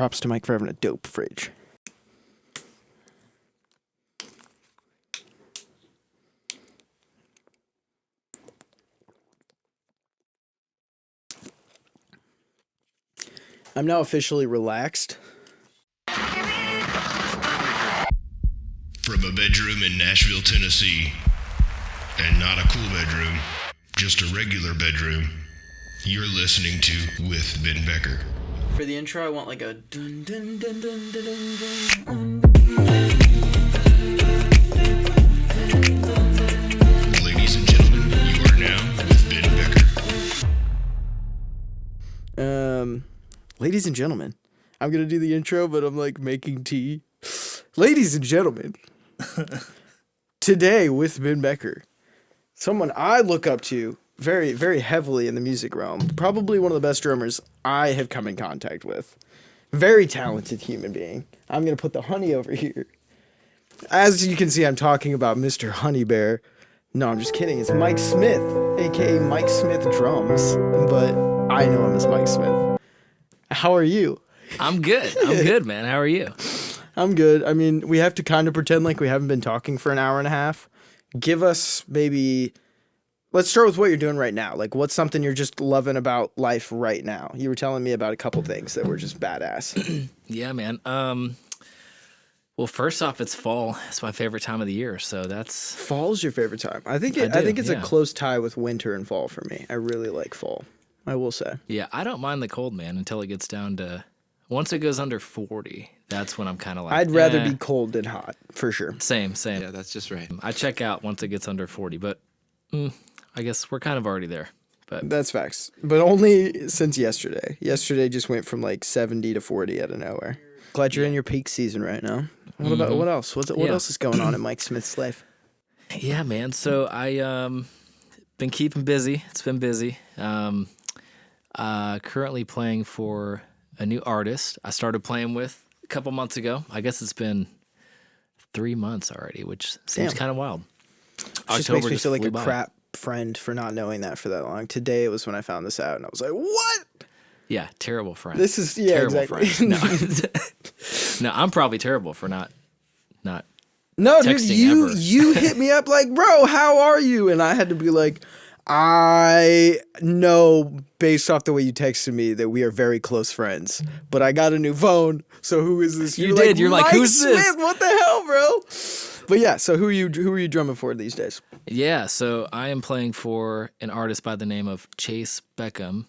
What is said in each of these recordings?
props to Mike for having a dope fridge. I'm now officially relaxed. From a bedroom in Nashville, Tennessee, and not a cool bedroom, just a regular bedroom, you're listening to With Ben Becker. For the intro, I want like a dun dun dun dun dun dun dun. Ladies and gentlemen, you are now with Ben Becker. Ladies and gentlemen, I'm gonna do the intro, but I'm like making tea. Ladies and gentlemen, today with Ben Becker, someone I look up to very, very heavily in the music realm. Probably one of the best drummers I have come in contact with. Very talented human being. I'm going to put the honey over here. As you can see, I'm talking about Mr. Honey Bear. No, I'm just kidding. It's Mike Smith, a.k.a. Mike Smith Drums. But I know him as Mike Smith. How are you? I'm good. I'm good, man. How are you? I'm good. I mean, we have to kind of pretend like we haven't been talking for an hour and a half. Give us maybe... Let's start with what you're doing right now. Like, what's something you're just loving about life right now? You were telling me about a couple things that were just badass. Yeah, man. Well, first off, it's fall. It's my favorite time of the year, so that's... Fall's your favorite time. I think it's a close tie with winter and fall for me. I really like fall, I will say. Yeah, I don't mind the cold, man, until it gets down to... Once it goes under 40, that's when I'm kind of like... I'd rather be cold than hot, for sure. Same. Yeah, that's just right. I check out once it gets under 40, but I guess we're kind of already there. But that's facts. But only since yesterday. Yesterday just went from like 70 to 40 out of nowhere. Glad you're in your peak season right now. What about what else? What else is going on in Mike Smith's life? Yeah, man. So I been keeping busy. It's been busy. Currently playing for a new artist I started playing with a couple months ago. I guess it's been 3 months already, which seems kind of wild. Just makes me feel like a crap friend for not knowing that for that long. Today it was when I found this out, and I was like, "What?" Yeah, terrible friend. This is terrible exactly. Friend. No, I'm probably terrible for not. No, dude, texting ever. you hit me up like, "Bro, how are you?" And I had to be like, I know based off the way you texted me that we are very close friends, but I got a new phone, so who is this? You did. You're like, Mike who's Smith, this? What the hell, bro? But yeah, so who are you drumming for these days? Yeah, so I am playing for an artist by the name of Chase Beckham.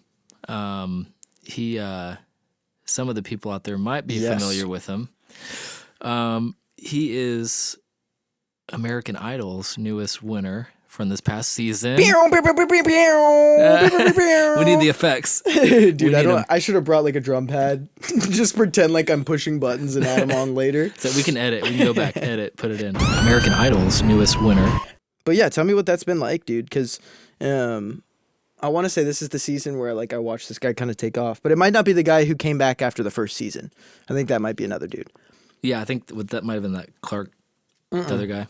He, some of the people out there might be familiar with him. He is American Idol's newest winner from this past season. We need the effects. Dude, I should have brought like a drum pad. Just pretend like I'm pushing buttons and add them on later. So we can edit. We can go back, edit, put it in. American Idol's newest winner. But yeah, tell me what that's been like, dude, because I want to say this is the season where like I watched this guy kind of take off, but it might not be the guy who came back after the first season. I think that might be another dude. Yeah, I think that might have been that Clark, the other guy.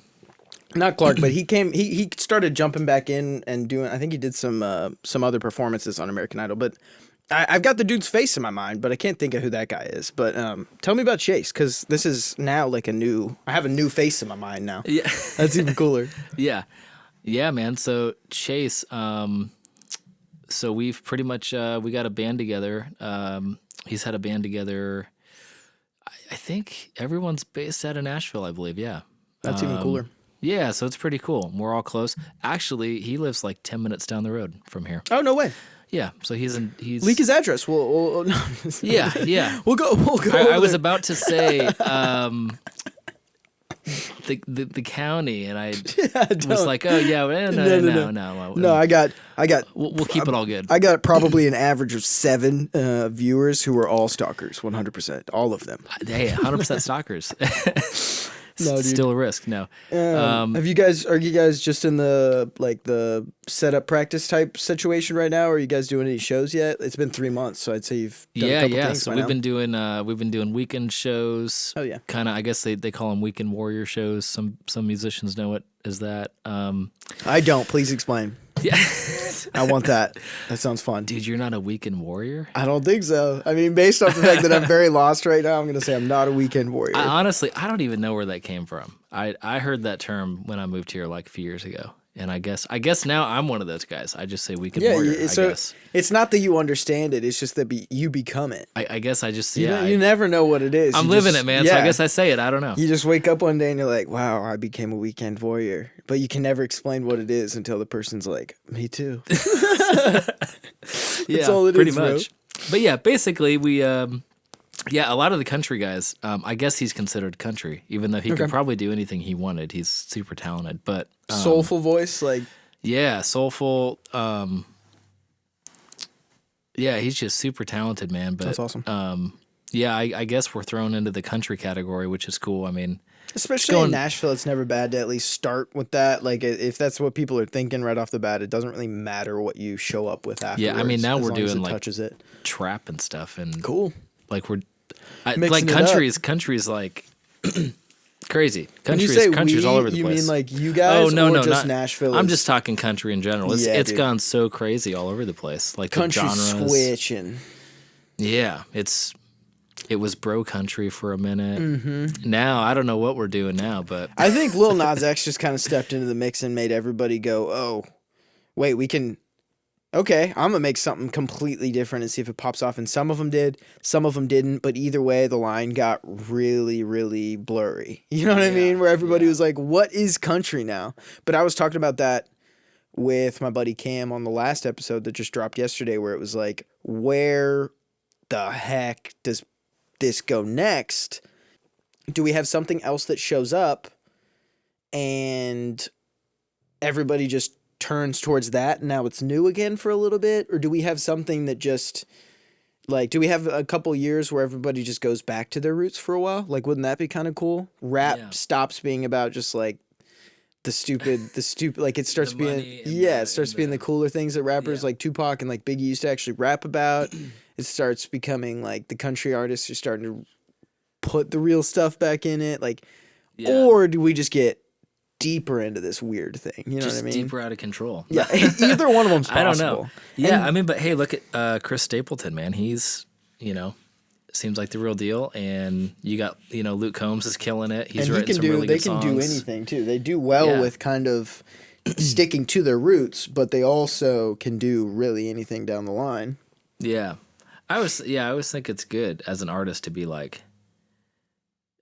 Not Clark, but he started jumping back in and doing, I think he did some other performances on American Idol, but I've got the dude's face in my mind, but I can't think of who that guy is. But tell me about Chase, because this is now like I have a new face in my mind now. Yeah. That's even cooler. Yeah, man. So Chase, so we've pretty much, we got a band together. He's had a band together. I think everyone's based out of Nashville, I believe. Yeah. That's even cooler. Yeah, so it's pretty cool. We're all close. Actually, he lives like 10 minutes down the road from here. Oh, no way. Yeah, so he's leak his address. We'll no. Yeah. We'll go. I was about to say the county, and I was like, oh yeah, no. I got. We'll keep it all good. I got probably an average of 7 viewers who are all stalkers, 100%, all of them. Hey, 100% stalkers. No, dude. Still a risk. No. Are you guys just in the setup practice type situation right now? Or are you guys doing any shows yet? It's been 3 months, so I'd say you've done a couple things. So we've been doing weekend shows. Oh yeah. Kind of, I guess they call them weekend warrior shows. Some musicians know it as that. I don't. Please explain. Yeah. I want that. That sounds fun. Dude, you're not a weekend warrior? I don't think so. I mean, based off the fact that I'm very lost right now, I'm going to say I'm not a weekend warrior. Honestly, I don't even know where that came from. I heard that term when I moved here like a few years ago. And I guess now I'm one of those guys. I just say weekend warrior, I guess. It's not that you understand it. It's just that you become it. I guess I just, You never know what it is. I'm You living just- it, man. So I guess I say it. I don't know. You just wake up one day and you're like, wow, I became a weekend warrior. But you can never explain what it is until the person's like, me too. Yeah, all it pretty is, bro. much. But yeah, basically we, a lot of the country guys, I guess he's considered country, even though he could probably do anything he wanted. He's super talented, but Soulful voice, like yeah, soulful. Yeah, he's just super talented, man. But that's awesome. Yeah, I guess we're thrown into the country category, which is cool. I mean, Especially in Nashville, it's never bad to at least start with that. Like, if that's what people are thinking right off the bat, it doesn't really matter what you show up with afterwards. Yeah, I mean, now as we're long as doing it like touches it. trap and stuff, and Cool. like Mixing like it country's like crazy. When you Country's say country's we, all over the you place. mean like you guys? Oh no, or no, just not Nashville. I'm is just talking country in general. It's Yeah, it's dude. gone so crazy all over the place. Like the country genres. switching. Yeah, it was bro country for a minute. Mm-hmm. Now I don't know what we're doing now, but I think Lil Nas X just kind of stepped into the mix and made everybody go, "Oh, wait, we can." Okay, I'm gonna make something completely different and see if it pops off. And some of them did, some of them didn't. But either way, the line got really, really blurry. You know what I mean? Where everybody was like, "What is country now?" But I was talking about that with my buddy Cam on the last episode that just dropped yesterday, where it was like, "Where the heck does this go next? Do we have something else that shows up and everybody just turns towards that and now it's new again for a little bit? Or do we have something that just like, do we have a couple years where everybody just goes back to their roots for a while? Like, wouldn't that be kind of cool? Rap stops being about just like the stupid, like it starts being, it starts being the cooler things that rappers like Tupac and like Biggie used to actually rap about. It starts becoming like the country artists are starting to put the real stuff back in it. Like, or do we just get deeper into this weird thing? You know what I mean? Deeper out of control. Yeah. Either one of them's possible. I don't know. Yeah. I mean, but hey, look at Chris Stapleton, man. He's, seems like the real deal. And you got, Luke Combs is killing it. He's writing some really good songs. They can do anything too. They do well with kind of sticking to their roots, but they also can do really anything down the line. Yeah. I always think it's good as an artist to be like,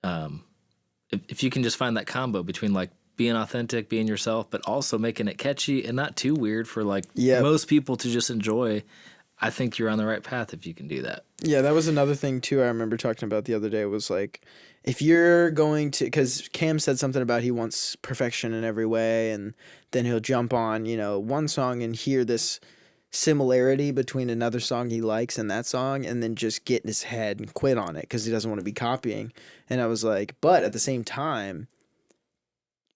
if you can just find that combo between like being authentic, being yourself, but also making it catchy and not too weird for like most people to just enjoy. I think you're on the right path if you can do that. Yeah, that was another thing too I remember talking about the other day was like, if you're going to, because Cam said something about he wants perfection in every way, and then he'll jump on, one song and hear this similarity between another song he likes and that song, and then just get in his head and quit on it because he doesn't want to be copying. And I was like, but at the same time,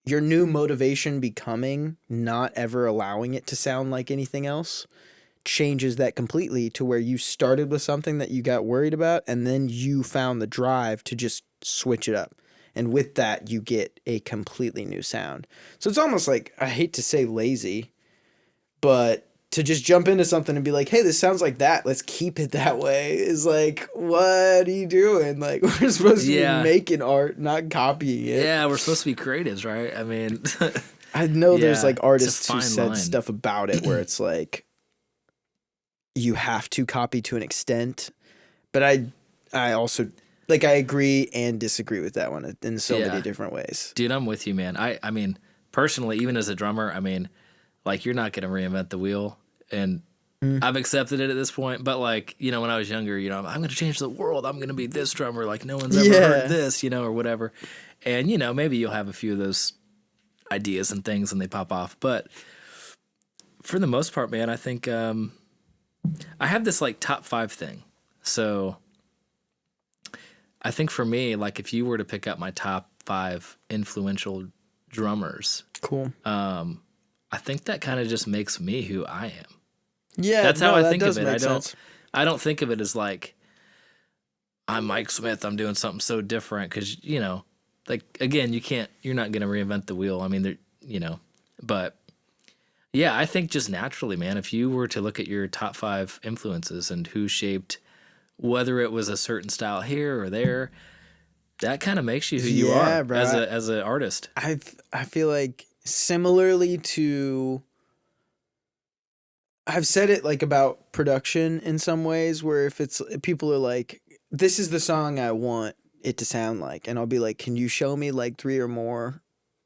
your new motivation becoming not ever allowing it to sound like anything else changes that completely to where you started with something that you got worried about, and then you found the drive to just switch it up. And with that, you get a completely new sound. So it's almost like, I hate to say lazy, but to just jump into something and be like, hey, this sounds like that, let's keep it that way, is like, what are you doing? Like, we're supposed to be making art, not copying it. Yeah, we're supposed to be creatives, right? I mean, I know there's like artists who fine said line. stuff about it where it's like, you have to copy to an extent. But I also, like, I agree and disagree with that one in so many different ways. Dude, I'm with you, man. I mean, personally, even as a drummer, I mean, like, you're not going to reinvent the wheel. And I've accepted it at this point. But, like, when I was younger, I'm going to change the world. I'm going to be this drummer. Like, no one's ever heard this, or whatever. And, maybe you'll have a few of those ideas and things and they pop off. But for the most part, man, I think I have this, like, top 5 thing. So I think for me, like, if you were to pick up my top 5 influential drummers, cool. I think that kind of just makes me who I am. Yeah, that's how I think of it. Sense. I don't think of it as like I'm Mike Smith. I'm doing something so different because like again, you're not gonna reinvent the wheel. I mean, but Yeah, I think just naturally, man, if you were to look at your top 5 influences and who shaped whether it was a certain style here or there, that kind of makes you who you Yeah, are bro. as an artist. I feel like similarly to I've said it like about production in some ways where if it's people are like, this is the song I want it to sound like, and I'll be like, can you show me like 3 or more,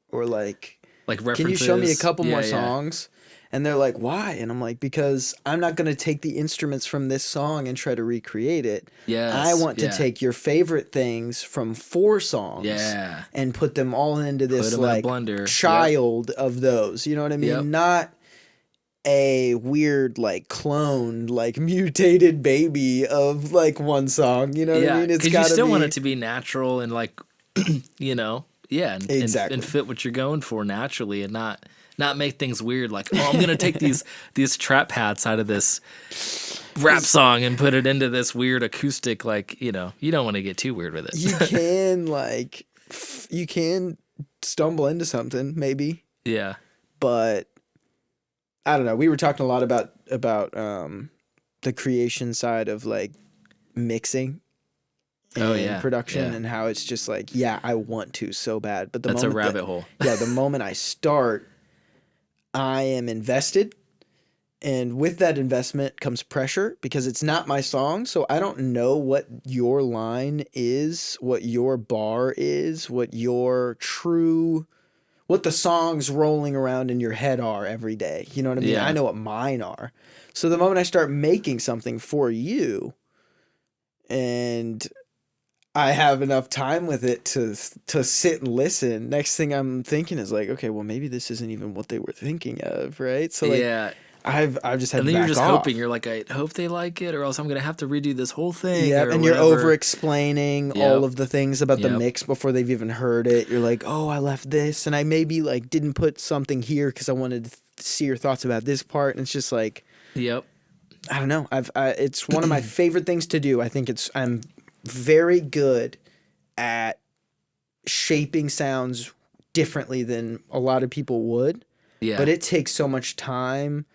or like, Like can you show me a references. couple more Yeah, yeah. songs? And they're like, why? And I'm like, because I'm not gonna take the instruments from this song and try to recreate it. I Yes. want to Yeah. take your favorite things from 4 songs Yeah. and put them all into this 'em in a like blender. Yep. child of those. You know what I mean? Yep. Not a weird like cloned like mutated baby of like one song. You know what I Yeah, mean? It's because you gotta still be want it to be natural and like, yeah, Exactly. and fit what you're going for naturally, and not make things weird. Like, oh, I'm gonna take these Trapt hats out of this rap song and put it into this weird acoustic. Like, you don't want to get too weird with it. you can like you can stumble into something maybe, Yeah, but I don't know. We were talking a lot about the creation side of like mixing and Oh, yeah. production Yeah. and how it's just like, yeah, I want to so bad, but the that's a moment rabbit hole. yeah, the moment I start, I am invested. And with that investment comes pressure because it's not my song. So I don't know what your line is, what your bar is, what the songs rolling around in your head are every day. You know what I mean? Yeah. I know what mine are. So the moment I start making something for you and I have enough time with it to sit and listen, next thing I'm thinking is like, okay, well maybe this isn't even what they were thinking of, right? So like Yeah, I've just had and to then you're back just off. hoping. You're like, I hope they like it, or else I'm gonna have to redo this whole thing. Yeah, or and you're whatever. over explaining all Yep. of the things about the Yep. mix before they've even heard it. You're like, oh, I left this, and I maybe like didn't put something here because I wanted to see your thoughts about this part. And it's just like, Yep. I don't know. It's one of my favorite things to do. I think I'm very good at shaping sounds differently than a lot of people would, Yeah. but it takes so much time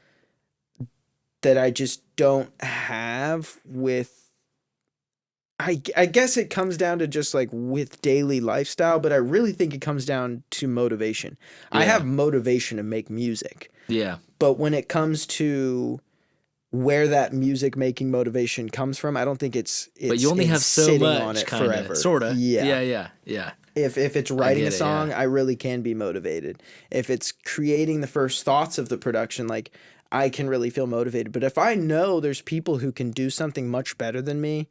that I just don't have with. I guess it comes down to just like with daily lifestyle, but I really think it comes down to motivation. I Yeah. have motivation to make music, Yeah. but when it comes to where that music making motivation comes from, I don't think it's But you only in have so sitting much, on it kind forever. of, sort of. Yeah. Yeah. If it's writing a get it, song, yeah. I really can be motivated. If it's creating the first thoughts of the production, like I can really feel motivated. But if I know there's people who can do something much better than me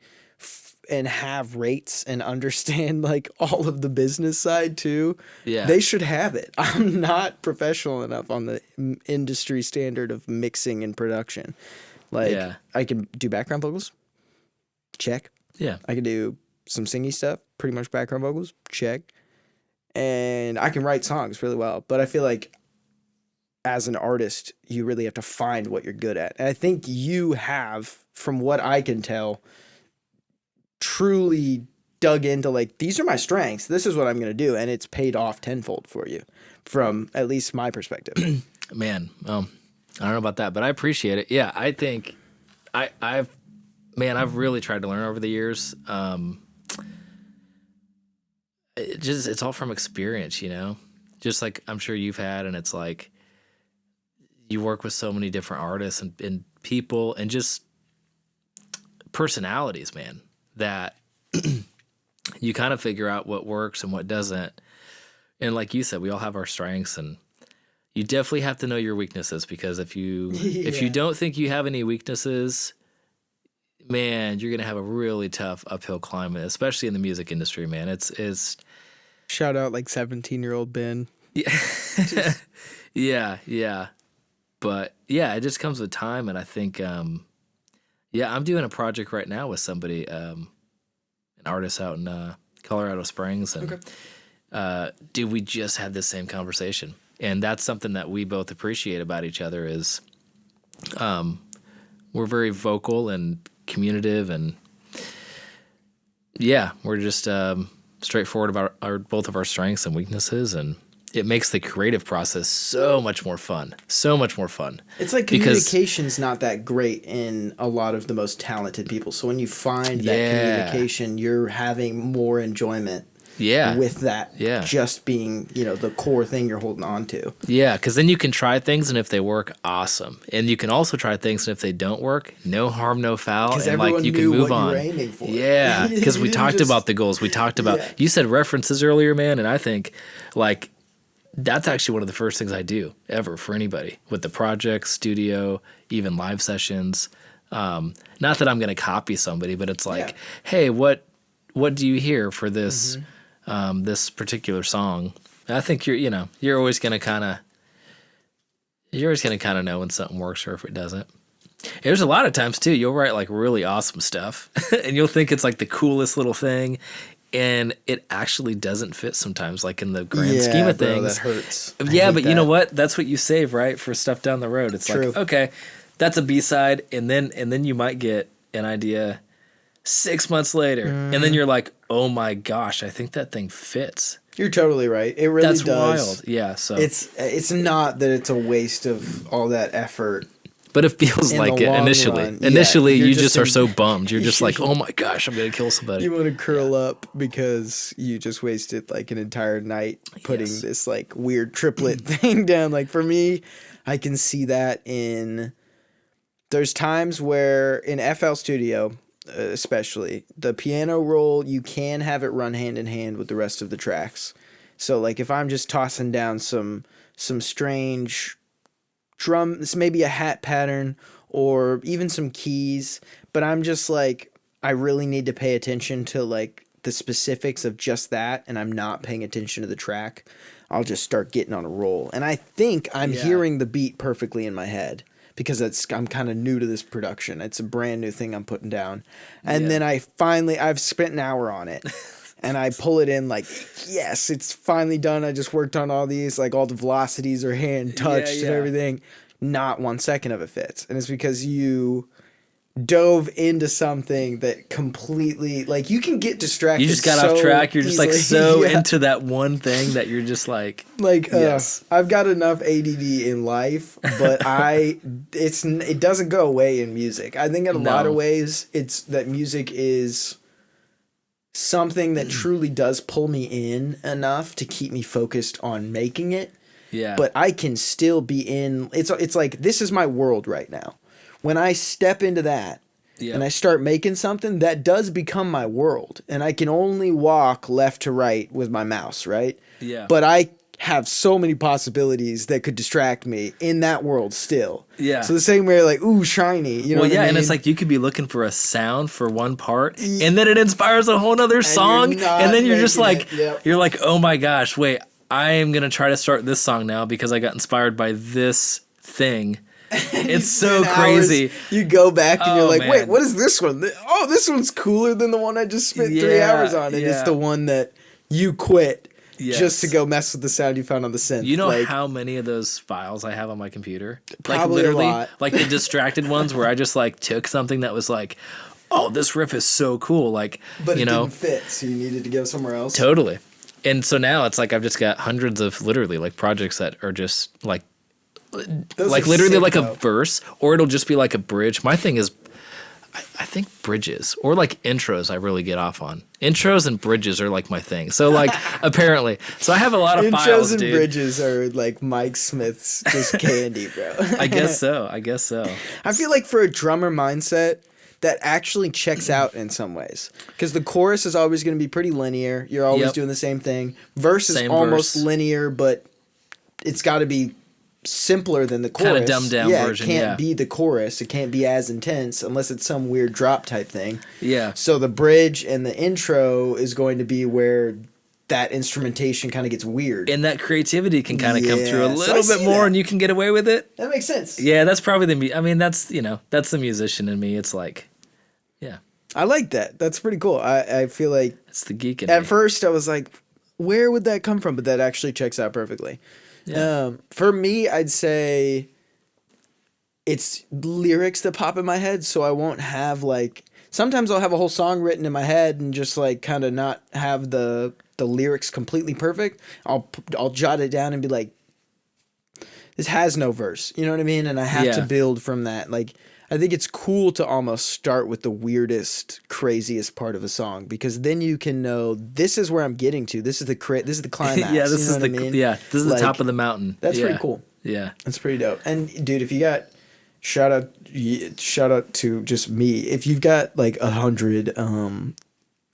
and have rates and understand like all of the business side too, Yeah. they should have it. I'm not professional enough on the industry standard of mixing and production. Like Yeah. I can do background vocals, check. Yeah. I can do some singy stuff, pretty much background vocals, check. And I can write songs really well. But I feel like as an artist, you really have to find what you're good at. And I think you have, from what I can tell, truly dug into like, these are my strengths. This is what I'm going to do. And it's paid off tenfold for you from at least my perspective. Man, I don't know about that, but I appreciate it. Yeah, I think I've really tried to learn over the years. It's all from experience, just like I'm sure you've had, and it's like you work with so many different artists and people and just personalities, man, that you kind of figure out what works and what doesn't. And like you said, we all have our strengths, and you definitely have to know your weaknesses, because if you don't think you have any weaknesses, man, you're gonna have a really tough uphill climb, especially in the music industry, man. It's Shout out like 17-year-old Ben. Yeah. yeah. But yeah, it just comes with time, and I think I'm doing a project right now with somebody, an artist out in Colorado Springs, and dude, we just had this same conversation. And that's something that we both appreciate about each other is we're very vocal and communicative, and yeah, we're just straightforward about both of our strengths and weaknesses, and it makes the creative process so much more fun. So much more fun. It's like communication's not that great in a lot of the most talented people. So when you find that communication, you're having more enjoyment with that just being, the core thing you're holding on to. Yeah, because then you can try things, and if they work, awesome. And you can also try things, and if they don't work, no harm, no foul. Because and everyone you can knew move what on. you were aiming for. Yeah, because we talked about the goals. We talked about, you said references earlier, man, and I think like that's actually one of the first things I do ever for anybody with the project, studio, even live sessions. Not that I'm going to copy somebody, but it's like, hey, what do you hear for this this particular song? I think you're always going to kind of know when something works or if it doesn't. There's a lot of times too, you'll write like really awesome stuff and you'll think it's like the coolest little thing. And it actually doesn't fit sometimes, like in the grand scheme of things. That hurts. Yeah, but you know what? That's what you save, right, for stuff down the road. It's True. like, okay, that's a B-side, and then you might get an idea 6 months later, and then you're like, oh my gosh, I think that thing fits. You're totally right. It really That's does. wild. Yeah, so it's not that it's a waste of all that effort. But it feels In like the it long initially. run. Initially, Yeah, you you're just just are so bummed. You're just like, oh my gosh, I'm going to kill somebody. You want to curl up because you just wasted like an entire night putting this like weird triplet thing down. Like for me, I can see that there's times where in FL Studio, especially, the piano roll, you can have it run hand in hand with the rest of the tracks. So like if I'm just tossing down some strange drum, this may be a hat pattern or even some keys, but I'm just like, I really need to pay attention to like the specifics of just that, and I'm not paying attention to the track, I'll just start getting on a roll. And I think I'm hearing the beat perfectly in my head because I'm kind of new to this production. It's a brand new thing I'm putting down. And then I've spent an hour on it. And I pull it in like, yes, it's finally done. I just worked on all these, like all the velocities are hand touched and everything. Not 1 second of it fits. And it's because you dove into something that completely, like you can get distracted. You just got off track. You're just like so into that one thing that you're just like. I've got enough ADD in life, but it doesn't go away in music. I think in a lot of ways, it's that music is something that truly does pull me in enough to keep me focused on making it. Yeah. But I can still be in. It's like this is my world right now. When I step into that and I start making something, that does become my world, and I can only walk left to right with my mouse, right? Yeah. But I have so many possibilities that could distract me in that world still. Yeah. So the same way, like, ooh, shiny. You know what I mean? And it's like you could be looking for a sound for one part, and then it inspires a whole other song, and then you're just like, you're like, oh my gosh, wait, I am gonna try to start this song now because I got inspired by this thing. It's so crazy. You go back and you're like, wait, what is this one? Oh, this one's cooler than the one I just spent 3 hours on. And it's the one that you quit just to go mess with the sound you found on the synth. You know how many of those files I have on my computer? Probably like literally, a lot. Like the distracted ones where I just like took something that was like, oh, this riff is so cool. Like, but it didn't fit, so you needed to go somewhere else. Totally. And so now it's like I've just got hundreds of literally like projects that are just like, like literally like a verse, or it'll just be like a bridge. My thing is, I think bridges or like intros I really get off on. Intros and bridges are like my thing. So like apparently. So I have a lot of files, dude. Intros and dude. bridges are like Mike Smith's just candy, bro. I guess so. I feel like for a drummer mindset, that actually checks out in some ways. Because the chorus is always going to be pretty linear. You're always doing the same thing. Verse is almost linear, but it's got to be simpler than the chorus. Kind of dumbed down version. It can't be the chorus. It can't be as intense unless it's some weird drop type thing. Yeah. So the bridge and the intro is going to be where that instrumentation kind of gets weird. And that creativity can kind of come through a little bit more and you can get away with it. That makes sense. Yeah, that's probably that's the musician in me. It's like, I like that. That's pretty cool. I feel like it's the geek in me. At me. first I was like, where would that come from? But that actually checks out perfectly. Yeah. For me, I'd say it's lyrics that pop in my head, so I won't have like sometimes I'll have a whole song written in my head and just like kind of not have the lyrics completely perfect. I'll jot it down and be like, this has no verse, you know what I mean? And I have to build from that. Like, I think it's cool to almost start with the weirdest, craziest part of a song, because then you can know this is where I'm getting to. This is the climax. Yeah, this is this is the like, top of the mountain. That's pretty cool. Yeah, that's pretty dope. And dude, if you got shout out to just me, if you've got like 100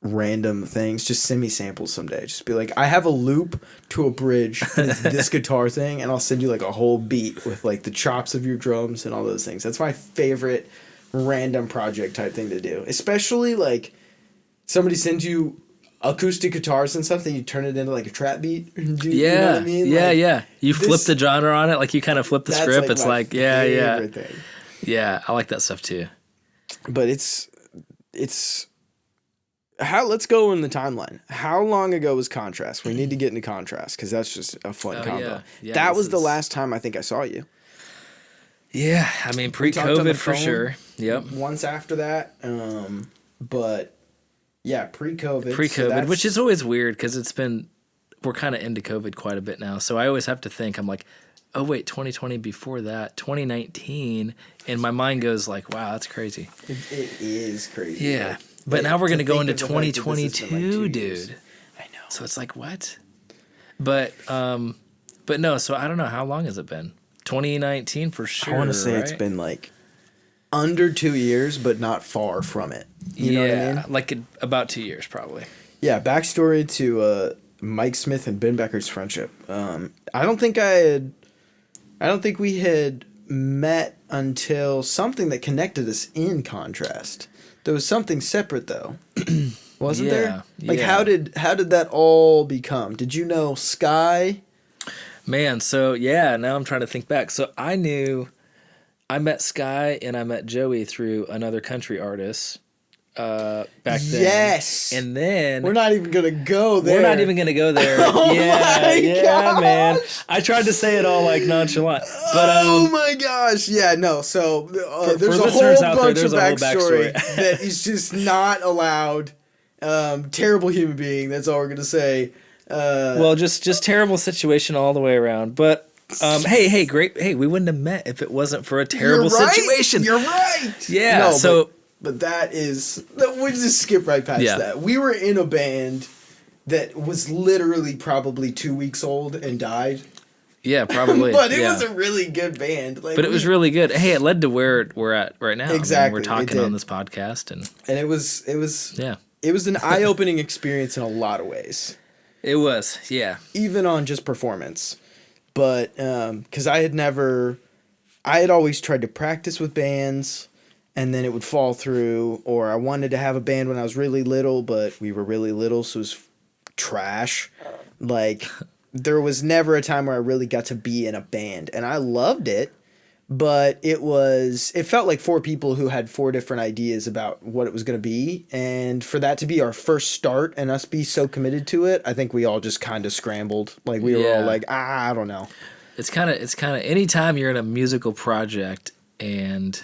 random things, just send me samples someday. Just be like, I have a loop to a bridge and it's this guitar thing, and I'll send you like a whole beat with like the chops of your drums and all those things. That's my favorite random project type thing to do, especially like somebody sends you acoustic guitars and stuff, then you turn it into like a trap beat. You know what I mean? Yeah. You flip the genre on it, like you kind of flip the script. Like it's like yeah. Thing. Yeah, I like that stuff too. But it's let's go in the timeline. How long ago was Contrast? We need to get into Contrast because that's just a fun combo. Yeah, that was the last time I think I saw you. Yeah, I mean pre-COVID for sure. Yep. Once after that, but yeah, pre-COVID. Pre-COVID, which is always weird because we're kind of into COVID quite a bit now. So I always have to think, I'm like, oh wait, 2020 before that, 2019, and my mind goes like, wow, that's crazy. It is crazy. Yeah. Like, but now we're going to go into 2022, like dude. I know. So it's like, what? But no, so I don't know. How long has it been? 2019 for sure. I want to say right? It's been like under 2 years, but not far from it. You know what I mean? Like about 2 years probably. Yeah, backstory to Mike Smith and Ben Becker's friendship. I don't think we had met until something that connected us in Contrast. There was something separate though. Wasn't there? Like how did that all become? Did you know Sky? Man, so yeah, now I'm trying to think back. So I met Sky and I met Joey through another country artist back then. Yes. And then we're not even gonna go there. Oh my gosh. Man. I tried to say it all like nonchalant. But oh my gosh. Yeah, no. So there's for a whole bunch of a backstory that is just not allowed. Terrible human being, that's all we're gonna say. Well, just terrible situation all the way around. But hey, great. Hey, we wouldn't have met if it wasn't for a terrible situation. You're right. Yeah. No, but that is, we just skip right past that. We were in a band that was literally probably 2 weeks old and died. Yeah, probably. But it was a really good band. Like, but it was really good. Hey, it led to where we're at right now. Exactly. We're talking on this podcast, and it was an eye-opening experience in a lot of ways. It was, yeah. Even on just performance. But because I had always tried to practice with bands, and then it would fall through, or I wanted to have a band when I was really little, but we were really little, so it was trash. Like, there was never a time where I really got to be in a band, and I loved it, but it felt like four people who had four different ideas about what it was going to be, and for that to be our first start and us be so committed to it, I think we all just kind of scrambled. Like, we were all like, I don't know. It's kind of anytime you're in a musical project and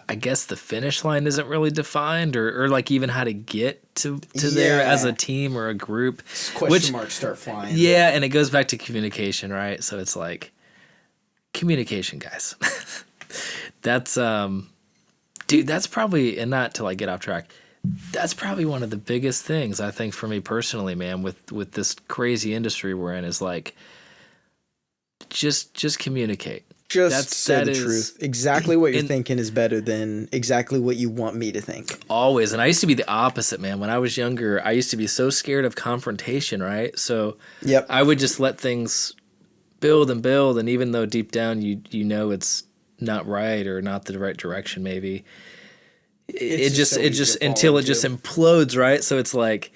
I guess the finish line isn't really defined or like even how to get to there as a team or a group. Question marks start flying. Yeah, and it goes back to communication, right? So it's like communication, guys. That's dude, that's probably, and not to like get off track, that's probably one of the biggest things I think for me personally, man, with this crazy industry we're in is like just communicate. Just say the truth. Exactly what you're thinking is better than exactly what you want me to think. Always. And I used to be the opposite, man. When I was younger, I used to be so scared of confrontation, right? So I would just let things build. And even though deep down you know it's not right or not the right direction, maybe it just until it just implodes, right? So it's like,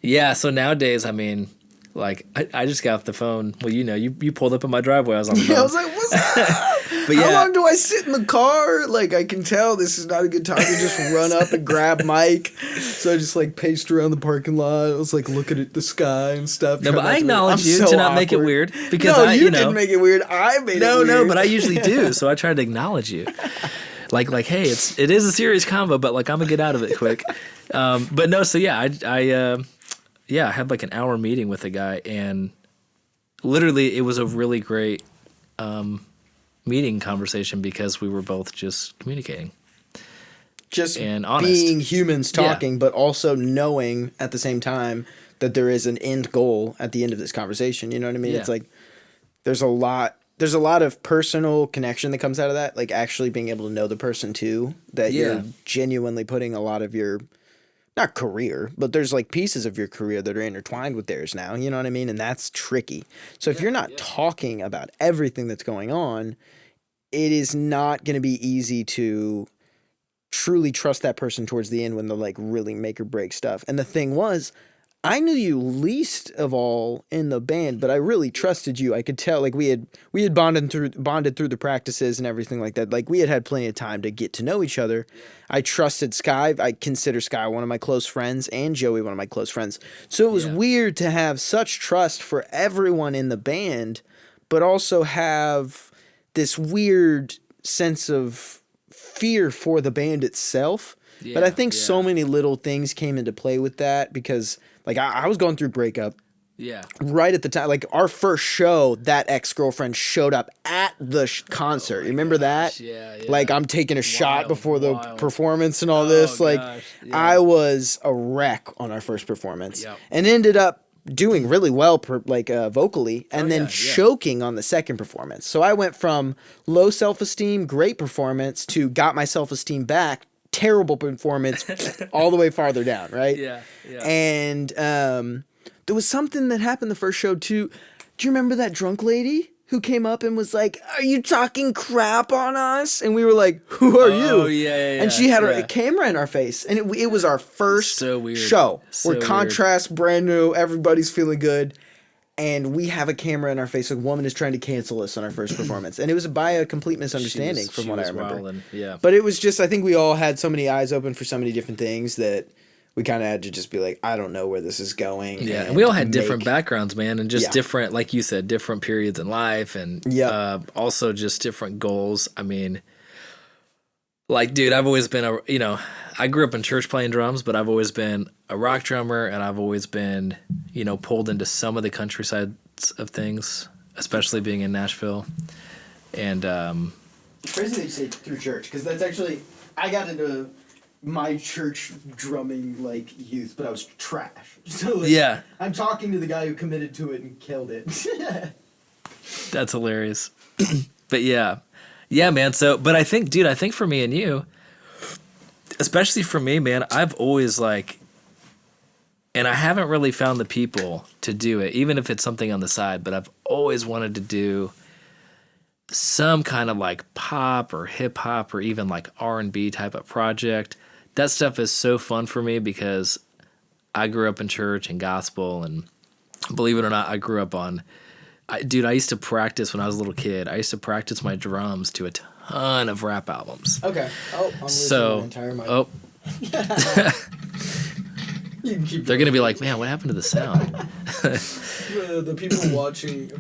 yeah. So nowadays, I mean, like, I just got off the phone. Well, you pulled up in my driveway. I was on the phone. I was like, what's up? But how long do I sit in the car? Like, I can tell this is not a good time to just run up and grab Mike. So I just, like, paced around the parking lot. I was, like, looking at the sky and stuff. No, but I acknowledge you to not make it weird. Because you didn't make it weird. I made it weird. No, but I usually do. So I tried to acknowledge you. like, hey, it is a serious combo, but like I'm gonna get out of it quick. But no, so yeah, I had like an hour meeting with a guy, and literally it was a really great meeting conversation because we were both just communicating. Just and honest. Being humans talking, but also knowing at the same time that there is an end goal at the end of this conversation. You know what I mean? Yeah. It's like there's a lot of personal connection that comes out of that, like actually being able to know the person too, that you're genuinely putting a lot of your, not career, but there's like pieces of your career that are intertwined with theirs now. You know what I mean? And that's tricky. So if you're not talking about everything that's going on, it is not going to be easy to truly trust that person towards the end when they're like really make or break stuff. And the thing was, I knew you least of all in the band, but I really trusted you. I could tell, like we had bonded through the practices and everything like that. Like we had plenty of time to get to know each other. I trusted Sky. I consider Sky one of my close friends and Joey one of my close friends. So it was weird to have such trust for everyone in the band, but also have this weird sense of fear for the band itself. But I think so many little things came into play with that because like I was going through breakup. Yeah. Right at the time, like our first show, that ex-girlfriend showed up at the concert. You remember that? Yeah. Like I'm taking a shot before the performance and all this. Like I was a wreck on our first performance and ended up doing really well vocally and then choking on the second performance. So I went from low self-esteem, great performance to got my self-esteem back, terrible performance all the way farther down, right? Yeah. And there was something that happened the first show too. Do you remember that drunk lady who came up and was like, "Are you talking crap on us?" And we were like, "Who are you?" Oh, yeah. And she had a camera in our face. And it was our first show. We're contrast, brand new, everybody's feeling good. And we have a camera in our face. A woman is trying to cancel us on our first performance. And it was by a complete misunderstanding from what I remember. But it was just, I think we all had so many eyes open for so many different things that we kind of had to just be like, I don't know where this is going. Yeah, and we all had different backgrounds, man, and just different, like you said, different periods in life, and also just different goals. I mean, like, dude, I've always been I grew up in church playing drums, but I've always been a rock drummer, and I've always been, pulled into some of the countryside of things, especially being in Nashville. And crazy that you say through church, because that's actually, I got into my church drumming like youth, but I was trash. So I'm talking to the guy who committed to it and killed it. That's hilarious. But yeah, man. So, but I think for me and you, especially for me, man, I've always and I haven't really found the people to do it, even if it's something on the side, but I've always wanted to do some kind of like pop or hip hop or even like R&B type of project. That stuff is so fun for me because I grew up in church and gospel, and believe it or not, I grew up on, I used to practice when I was a little kid. I used to practice my drums to a ton of rap albums. Okay. Oh, I'm losing my entire mic. Oh. They're going to be like, man, what happened to the sound? The people watching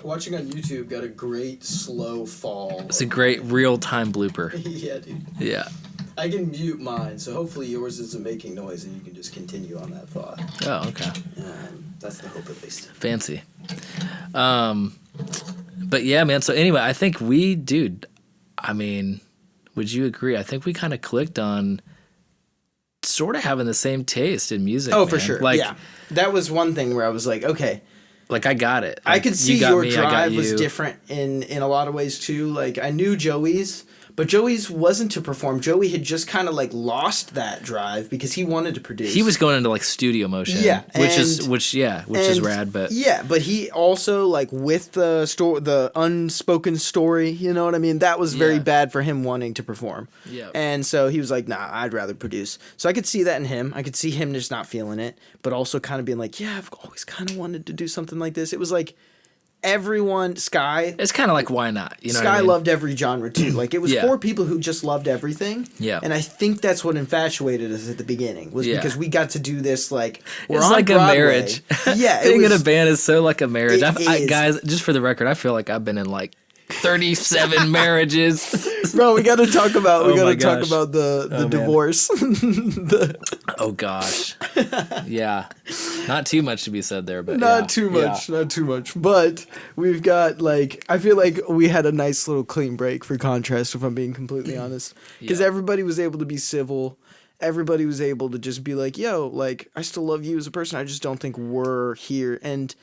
watching on YouTube got a great slow fall. It's a great real-time blooper. Yeah, dude. Yeah. I can mute mine, so hopefully yours isn't making noise and you can just continue on that thought. Oh, okay. That's the hope, at least. Fancy. But yeah, man, so anyway, I think would you agree? I think we kind of clicked on sort of having the same taste in music. Oh, man. For sure. Yeah. That was one thing where I was like, okay. Like, I got it. I could see your drive was different in a lot of ways, too. Like, I knew Joey's, but Joey's wasn't to perform. Joey had just kind of, lost that drive because he wanted to produce. He was going into, studio motion. Yeah. Which is rad, but... Yeah, but he also, with the unspoken story, you know what I mean? That was very bad for him wanting to perform. Yeah. And so he was like, nah, I'd rather produce. So I could see that in him. I could see him just not feeling it, but also kind of being like, yeah, I've always kind of wanted to do something like this. It was like... Everyone, Sky. It's kind of like, why not? You know Sky loved every genre too. It was for people who just loved everything. Yeah. And I think that's what infatuated us at the beginning was because we got to do this we're it's on like Broadway. A marriage. Yeah. Being in a band is so like a marriage. Guys, just for the record, I feel like I've been in 37 marriages. Bro, we got to talk about my talk gosh. about the man. divorce. Oh gosh. Yeah. Not too much to be said there, but Not too much. But we've got like, I feel like we had a nice little clean break for contrast, if I'm being completely honest, because Yeah. everybody was able to be civil. Everybody was able to just be like, yo, like, I still love you as a person. I just don't think we're here. And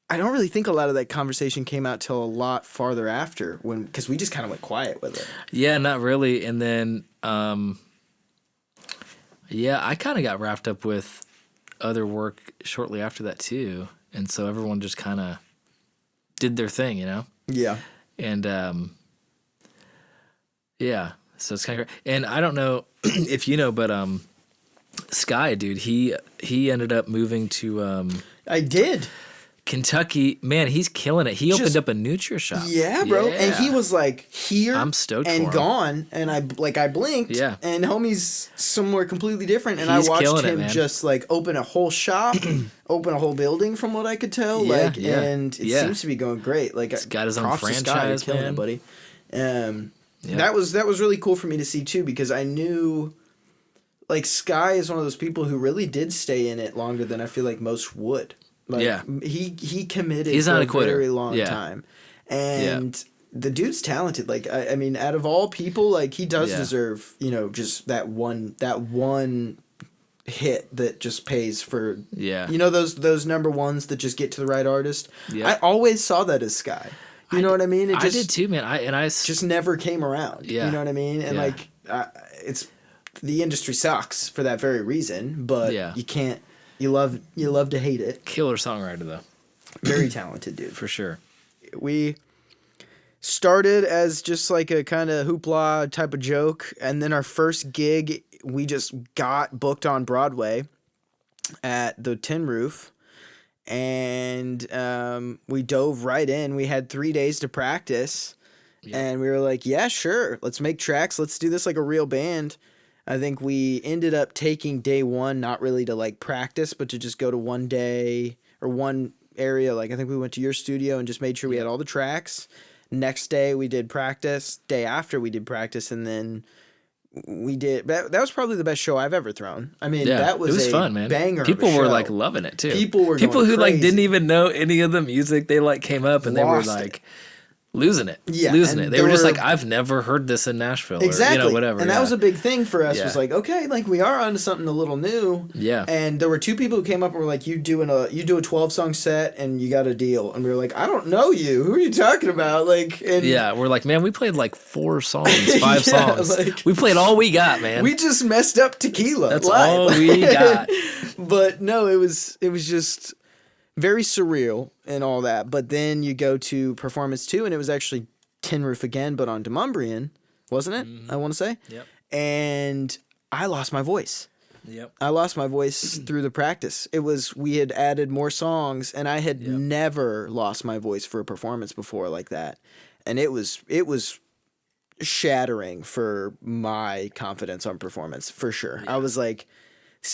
I don't really think a lot of that conversation came out till a lot farther after, because we just kind of went quiet with it. Yeah, not really. And then, yeah, I kind of got wrapped up with other work shortly after that too. And so everyone just kind of did their thing, you know? Yeah. And, yeah, so it's kind of, and I don't know if you know, but, Sky, dude, he ended up moving to, I did. Kentucky. Man, he's killing it. He opened Just- up a Nutri shop. Yeah, bro. And he was like here I'm stoked and for him. gone. And I blinked. Yeah. And homie's somewhere completely different. And He's I watched killing it, him man. just like open a whole shop, open a whole building from what I could tell. Yeah, like, yeah, and it yeah. seems to be going great. Like, He's got his own props to Sky, franchise, you're killing man. it, buddy. Yeah. That was really cool for me to see too, because I knew like Sky is one of those people who really did stay in it longer than I feel like most would. Like, Yeah. He committed He's for not a a quitter. very long Yeah. time. And the dude's talented. Like, I mean, out of all people, like, he does Yeah. deserve, just that one hit that just pays for, Yeah. those number ones that just get to the right artist. Yeah. I always saw that as Sky. You know what I mean? It I did too, man. I just never came around. Yeah. You know what I mean? And Yeah. like, it's the industry sucks for that very reason, but Yeah. you can't. You love to hate it. killer songwriter though, Very talented dude. for sure. We started as just like a kind of hoopla type of joke, and then our first gig, we just got booked on Broadway at the Tin Roof, and we dove right in. We had 3 days to practice, and we were like, yeah, sure, let's make tracks, let's do this like a real band. I think we ended up taking day one, not really to like practice, but to just go to one day or one area. Like, I think we went to your studio and just made sure we had all the tracks. Next day we did practice. Day after we did practice, and then we did. That was probably the best show I've ever thrown. I mean, Yeah, that was it was a fun, man. banger. People of a were show. like loving it too. People were people going who like crazy. didn't even know any of the music. They like came up and they were Lost it. like losing it. Yeah, losing and it. They there were just were- like, I've never heard this in Nashville. Exactly. Or, whatever. And that was a big thing for us. Yeah. Was like, okay, like we are onto something a little new. Yeah. And there were two people who came up and were like, you do a 12-song set and you got a deal. And we were like, I don't know you. Who are you talking about? Like, and Yeah, we're like, man, we played like 4 songs, 5 Yeah, songs. like- We played all we got, man. we just messed up tequila. That's live. all we got. But no, it was just very surreal and all that. But then you go to performance 2, and it was actually Tin Roof again, but on Demumbrian, wasn't it? I want to say. Yep. And I lost my voice. Yep. I lost my voice through the practice. We had added more songs, and I had never lost my voice for a performance before like that. And it was shattering for my confidence on performance, for sure. I was like,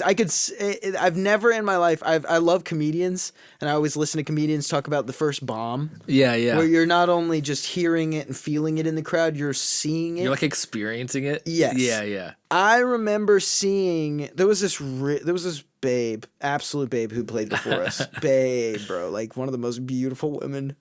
I've never in my life, I love comedians, and I always listen to comedians talk about the first bomb, Yeah, yeah. where you're not only just hearing it and feeling it in the crowd, you're seeing it. You're like experiencing it. Yes. Yeah, yeah. I remember seeing there was this babe, absolute babe, who played before us. Babe, bro, like one of the most beautiful women.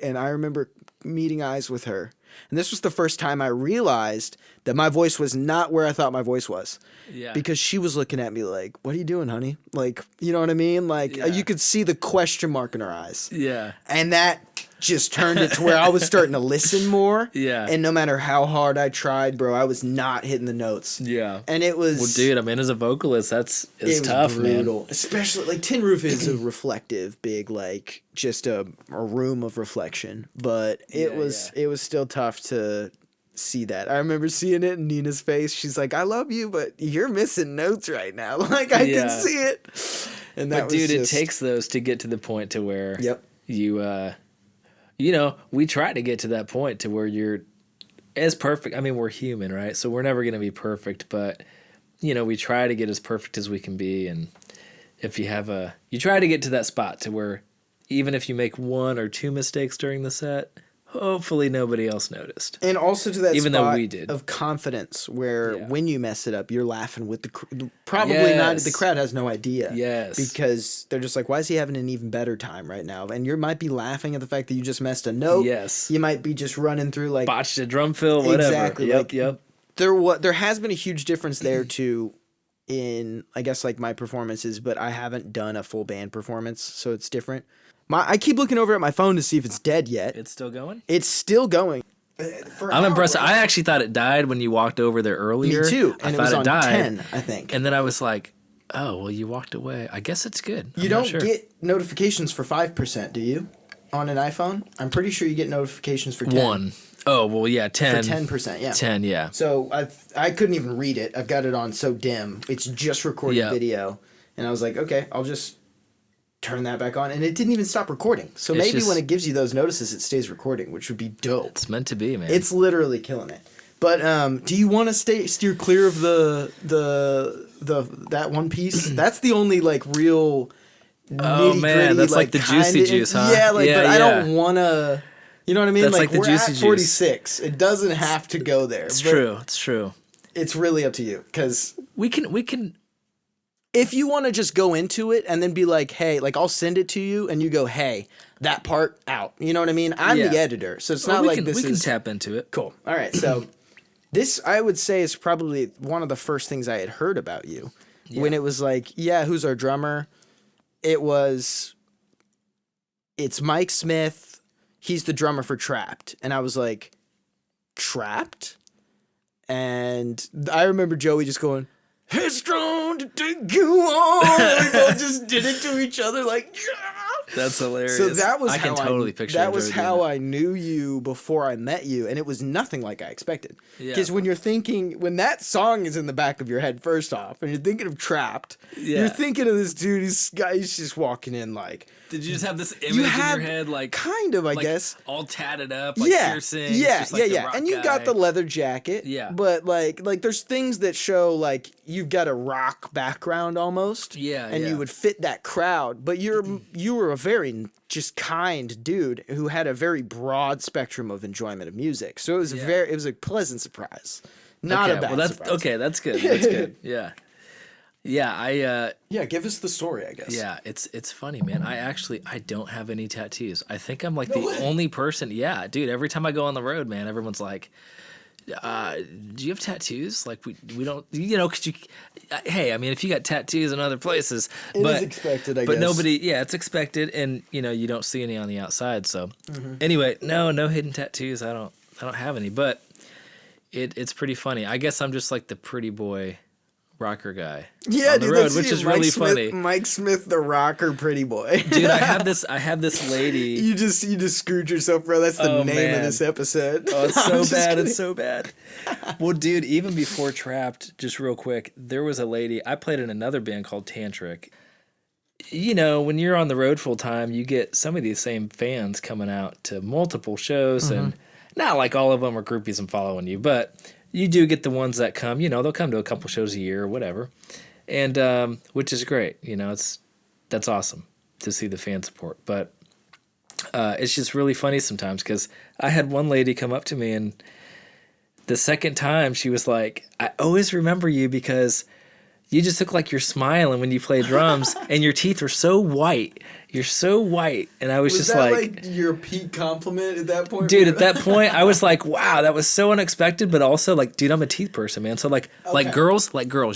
And I remember meeting eyes with her. And this was the first time I realized that my voice was not where I thought my voice was. Yeah. Because she was looking at me like, what are you doing, honey? Like, you know what I mean? Like, Yeah. you could see the question mark in her eyes. Yeah. And that just turned it to where I was starting to listen more. Yeah. And no matter how hard I tried, bro, I was not hitting the notes. Yeah. And it was... Well, dude, I mean, as a vocalist, it's it was tough, brutal. man. Especially, like, Tin Roof is a reflective, big, like, just a room of reflection. But it was still tough to see that. I remember seeing it in Nina's face. She's like, I love you, but you're missing notes right now. Like, I Yeah. can see it. And that But dude, was just, it takes those to get to the point to where Yep. we try to get to that point to where you're as perfect. I mean, we're human, right? So we're never going to be perfect, but we try to get as perfect as we can be. And if you try to get to that spot to where even if you make 1 or 2 mistakes during the set, hopefully nobody else noticed. And also to that Even though spot we did. of confidence where Yeah. when you mess it up, you're laughing with probably not, the crowd has no idea. Yes. Because they're just like, why is he having an even better time right now? And you might be laughing at the fact that you just messed a note. Yes. You might be just running through like. Botched a drum fill, whatever. Exactly. Yep, like, yep. There has been a huge difference there too in, I guess, like my performances, but I haven't done a full band performance, so it's different. I keep looking over at my phone to see if it's dead yet. It's still going? It's still going. I'm impressed. I actually thought it died when you walked over there earlier. Me too. I And it thought was it on died. 10, I think. And then I was like, oh, well, you walked away. I guess it's good. You I'm not don't sure. get notifications for 5%, do you? On an iPhone? I'm pretty sure you get notifications for 10. 1. Oh, well, yeah, 10. For 10%, yeah. 10, yeah. So I couldn't even read it. I've got it on so dim. It's just recording Yeah. video. And I was like, okay, I'll just turn that back on. And it didn't even stop recording. So It's maybe just- when it gives you those notices, it stays recording, which would be dope. It's meant to be, man. It's literally killing it. But do you want to steer clear of the that one piece? That's the only like real Oh, man, that's like the juicy juice, huh? Yeah, like Yeah, but I yeah. don't want to. You know what I mean? That's like the we're juicy at juice. 46. It doesn't have to go there. It's but true. It's true. It's really up to you because We can. if you want to just go into it and then be like, hey, like I'll send it to you and you go, hey, that part out. You know what I mean? I'm Yeah. the editor, so it's Well, not we like can, this we can is tap into it. cool. All right, so this I would say is probably one of the first things I had heard about you when it was like, yeah, who's our drummer? It's Mike Smith. He's the drummer for Trapt, and I was like, Trapt? And I remember Joey just going, headstrong to take you on. Like, they all just did it to each other, like, yeah. That's hilarious. So that was I how can totally picture that was Joey doing how that. I knew you before I met you, and it was nothing like I expected. Yeah. Because when you're thinking, when that song is in the back of your head, first off, and you're thinking of Trapt, Yeah. you're thinking of this dude, this guy's just walking in like, Did you just have this image you in have your head, like kind of, I like, guess. all tatted up, like Yeah, piercings? yeah, just like the yeah. rock And you guy. got the leather jacket. Yeah. But like there's things that show like you've got a rock background almost. Yeah, And yeah. you would fit that crowd. But you were a very just kind dude who had a very broad spectrum of enjoyment of music. So it was it was a pleasant surprise. Not okay, a bad well, that's surprise. okay. That's good. That's good. Yeah, yeah. Yeah, give us the story, I guess. Yeah, it's funny, man. I don't have any tattoos. I think I'm like the only person. Yeah, dude. Every time I go on the road, man, everyone's like, "Do you have tattoos?" Like we don't, because you. Hey, I mean, if you got tattoos in other places, It but is expected, I but guess. nobody. Yeah, it's expected, and you don't see any on the outside. So Mm-hmm. anyway, no hidden tattoos. I don't have any, but it's pretty funny. I guess I'm just like the pretty boy rocker guy Yeah, on the dude, road, that's which you. is Mike really Smith, funny. Mike Smith, the rocker pretty boy. Dude, I have this lady. You just screwed yourself, bro. That's the Oh, name man. of this episode. Oh, it's I'm so just bad. kidding. It's so bad. Well, dude, even before Trapt, just real quick, there was a lady. I played in another band called Tantric. When you're on the road full time, you get some of these same fans coming out to multiple shows, and not like all of them are groupies and following you, but you do get the ones that come. They'll come to a couple shows a year or whatever, and which is great. That's awesome to see the fan support, but. It's just really funny sometimes because I had one lady come up to me, and the second time she was like, I always remember you because you just look like you're smiling when you play drums and your teeth are so white. You're so white. And I was just that like your peak compliment at that point? dude, at that point I was like, wow, that was so unexpected, but also like, dude, I'm a teeth person, man. So like girls,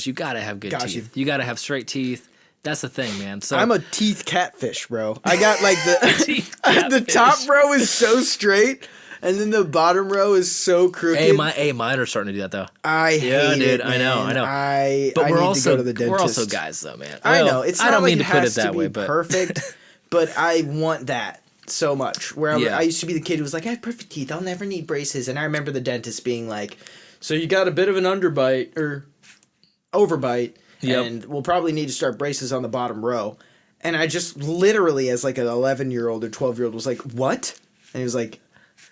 you gotta have good teeth. You gotta have straight teeth. That's the thing, man. So I'm a teeth catfish, bro. I got like the Teeth the catfish. top row is so straight, and then the bottom row is so crooked. mine are starting to do that though. I hate it, I know. man. But I we're need also to go to the dentist. we're also guys though, man. I Well, know it's. I Not don't like mean it to put has it that be way, but perfect. But I want that so much. Where Yeah. I used to be the kid who was like, I have perfect teeth. I'll never need braces. And I remember the dentist being like, so you got a bit of an underbite or overbite. Yep. And we'll probably need to start braces on the bottom row. And I just literally, as like an 11-year-old or 12-year-old, was like, what? And he was like,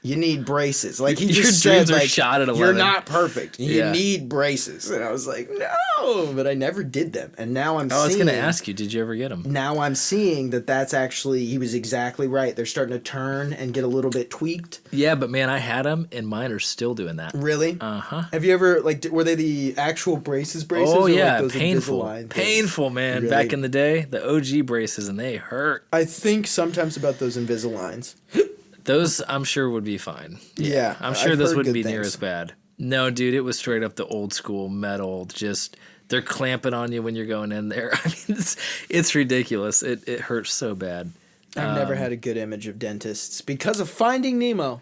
You need braces. Like, he Your just dreams said, are like, shot at you're 11. not perfect. You Yeah. need braces. And I was like, no, but I never did them. And now I'm I was seeing. going to ask you, did you ever get them? Now I'm seeing that that's actually, he was exactly right. They're starting to turn and get a little bit tweaked. Yeah, but man, I had them, and mine are still doing that. Really? Uh-huh. Have you ever, like, were they the actual braces? Oh, or yeah, like those painful. Invisalign things? Painful, man. Really? Back in the day, the OG braces, and they hurt. I think sometimes about those Invisaligns. Those, I'm sure, would be fine. Yeah. I'm sure I've those heard wouldn't good be near things. as bad. No, dude, it was straight up the old school metal. Just, they're clamping on you when you're going in there. I mean, it's ridiculous. It hurts so bad. I've never had a good image of dentists because of Finding Nemo.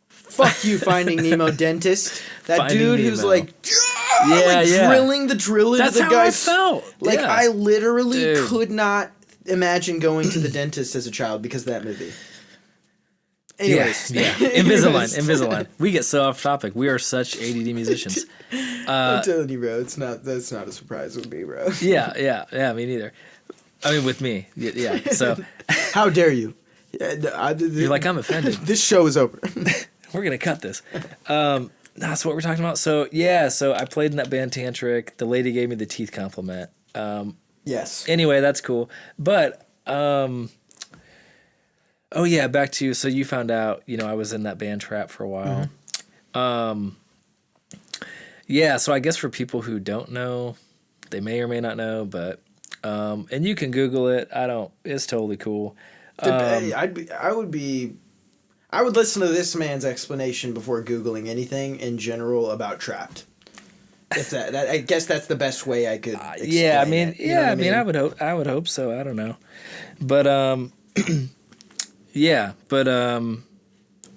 Fuck you, Finding Nemo dentist. That Finding dude who's Nemo. like, drilling the drill into That's the how guy's. I felt. Like, Yeah. I literally Dude. could not imagine going to the dentist as a child because of that movie. Anyways. Yeah. Invisalign. We get so off topic. We are such ADD musicians. I'm telling you, bro, that's not a surprise with me, bro. Yeah, me neither. I mean, with me. Yeah. So How dare you? you're like, I'm offended. This show is over. We're going to cut this. That's what we're talking about. So, yeah, I played in that band Tantric. The lady gave me the teeth compliment. Yes. Anyway, that's cool. But, oh, yeah, back to you. So you found out, I was in that band Trapt for a while. Yeah, so I guess for people who don't know, they may or may not know, but, and you can Google it. It's totally cool. I would listen to this man's explanation before Googling anything in general about Trapt. If that I guess that's the best way I could explain yeah, I mean, it, you know what I mean? I would hope so. I don't know. But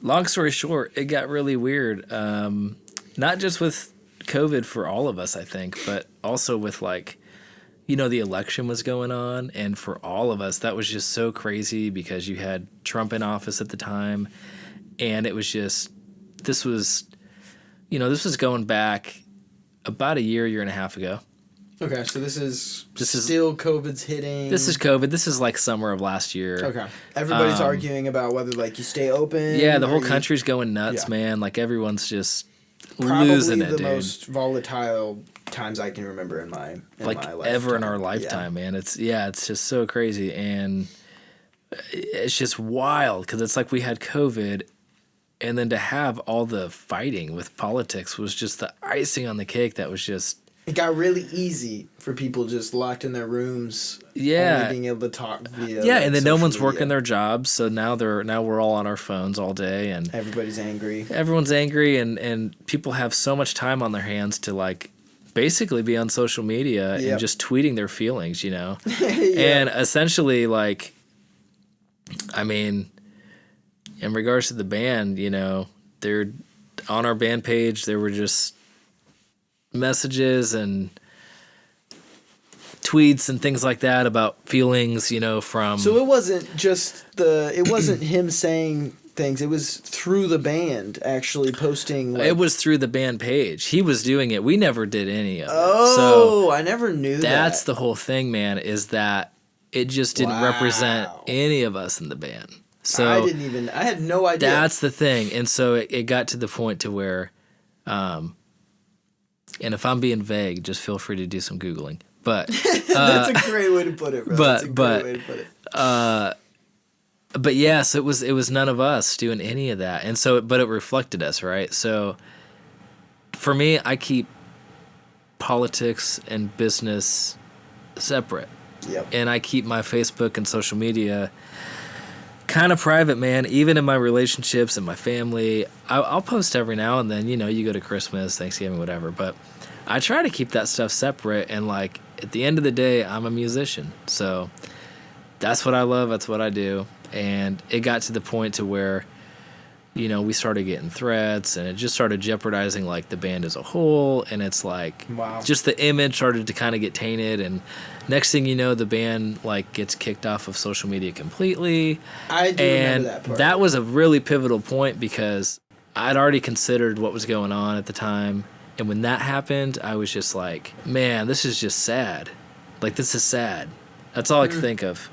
long story short, it got really weird. Not just with COVID for all of us, I think, but also with the election was going on, and for all of us, that was just so crazy because you had Trump in office at the time, and it was just this was going back about a year and a half ago. Okay, so this is still COVID's hitting. This is COVID. This is like summer of last year. Okay. Everybody's arguing about whether you stay open. Yeah, the whole or you- country's going nuts, Yeah. man. Like everyone's just Probably losing it, the dude. most volatile times I can remember in my Ever in our lifetime. lifetime, man. It's just so crazy, and it's just wild because it's like we had COVID, and then to have all the fighting with politics was just the icing on the cake. That was just It got really easy for people just locked in their rooms. Yeah. Only being able to talk via. and then no social one's media. working their jobs, so now we're all on our phones all day, and Everybody's angry. everyone's angry, and people have so much time on their hands to basically be on social media and Yep. just tweeting their feelings, Yeah. And essentially, I mean, in regards to the band, they're on our band page, there were just messages and tweets and things like that about feelings, from... So it wasn't it wasn't him saying things. It was through the band actually posting. It was through the band page. He was doing it. We never did any of it. Oh, I never knew that. That's the whole thing, man, is that it just didn't represent Wow. any of us in the band. So I had no idea. that's the thing. And so it got to the point to where, and if I'm being vague, just feel free to do some Googling. But That's a great way to put it, bro. That's a great way to put it. but yes, it was none of us doing any of that. And so, but it reflected us, right? So for me, I keep politics and business separate. Yep. And I keep my Facebook and social media kind of private, man. Even in my relationships and my family, I'll post every now and then. You go to Christmas, Thanksgiving, whatever. But I try to keep that stuff separate. And at the end of the day, I'm a musician, so that's what I love. That's what I do. And it got to the point to where, we started getting threats, and it just started jeopardizing the band as a whole. And it's Wow. just the image started to kind of get tainted, and next thing you know, the band gets kicked off of social media completely. I do And remember that part. that was a really pivotal point because I'd already considered what was going on at the time. And when that happened, I was just like, man, this is just sad. This is sad. That's all I could think of.